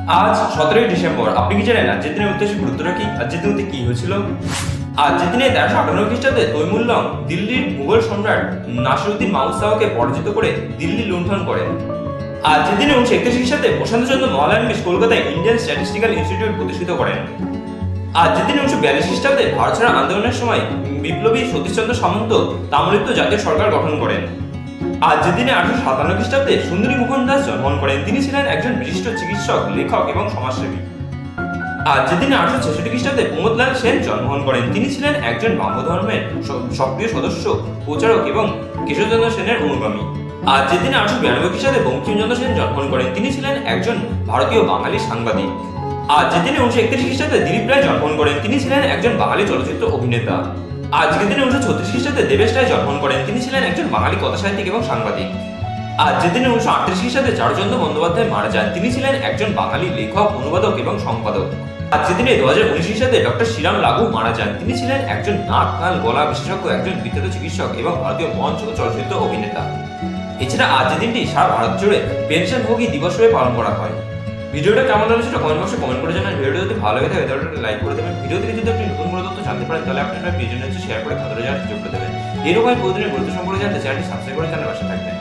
আজ 17ই ডিসেম্বর। আপনি কি জানেন আজকের দিনের ঐতিহাসিক গুরুত্বটা কি? আজকের দিনে কি হয়েছিল? আজকের দিনে 1358 খ্রিস্টাব্দে তৈমুরলং দিল্লির মুঘল সম্রাট নাসিরউদ্দিন মাহমুদ শাহকে পরাজিত করে দিল্লি লুণ্ঠন করেন। আজকের দিনে 1931 খ্রিস্টাব্দে প্রশান্তচন্দ্র মহলানবিশ কলকাতায় ইন্ডিয়ান স্ট্যাটিস্টিক্যাল ইনস্টিটিউট প্রতিষ্ঠিত করেন। আজকের দিনে 1942 খ্রিস্টাব্দে ভারত ছাড়া আন্দোলনের সময় বিপ্লবী সতীশচন্দ্র সামন্ত তাম্রলিপ্ত জাতীয় সরকার গঠন করেন। আজকের দিনে 1857 খ্রিস্টাব্দে সুন্দরী মোহন দাস জন্মগ্রহণ করেন। তিনি ছিলেন একজন বিশিষ্ট চিকিৎসক, লেখক এবং সমাজসেবী। আজকের দিনে 1866 খ্রিস্টাব্দে প্রমোদলাল সেন জন্মগ্রহণ করেন। তিনি ছিলেন একজন ব্রাহ্ম ধর্মের সক্রিয় সদস্য, প্রচারক এবং কেশবচন্দ্র সেনের অনুগামী। আজকের দিনে 1892 খ্রিস্টাব্দে বঙ্কিমচন্দ্র সেন জন্মগ্রহণ করেন। তিনি ছিলেন একজন ভারতীয় বাঙালি সাংবাদিক। আজকের দিনে 1931 খ্রিস্টাব্দে দিলীপ রায় জন্মগ্রহণ করেন। তিনি ছিলেন একজন বাঙালি চলচ্চিত্র অভিনেতা। আজকের দিনে 1936 খ্রিস্টাব্দে দেবেশ রায় জন্মগ্রহণ করেন। তিনি ছিলেন একজন বাঙালি কথাসাহিত্যিক এবং সাংবাদিক। আজকের দিনে 1938 খ্রিস্টাব্দে চারুচন্দ্র বন্দ্যোপাধ্যায় মারা যান। তিনি ছিলেন একজন বাঙালি লেখক, অনুবাদক এবং সম্পাদক। আজকের দিনে 2019 খ্রিস্টাব্দে ডক্টর শ্রীরাম লাগু মারা যান। তিনি ছিলেন একজন নাক কান গলা বিশেষজ্ঞ, একজন বিখ্যাত চিকিৎসক এবং ভারতীয় মঞ্চ ও চলচ্চিত্র অভিনেতা। এছাড়া আজকের দিনটি সারা ভারত জুড়ে পেনশনভোগী দিবস হিসেবে পালন করা হয়। ভিডিওটা কেমন লাগলো সেটা কমেন্ট বক্সে কমেন্ট করে জানান। ভিডিওটা যদি ভালো লাগে থাকে তাহলে লাইক করে দেবেন। ভিডিও থেকে যদি আপনি নতুন কোনো তথ্য জানতে পারেন তাহলে আপনারা প্রিয়জনের শেয়ার করে খাতারে জানার সুযোগ করে দেবেন। এরকম প্রতিদিনের গুরুত্ব সম্পর্কে জানতে চ্যানেলটি সাবস্ক্রাইব করে চ্যানেলের পাশে থাকবেন।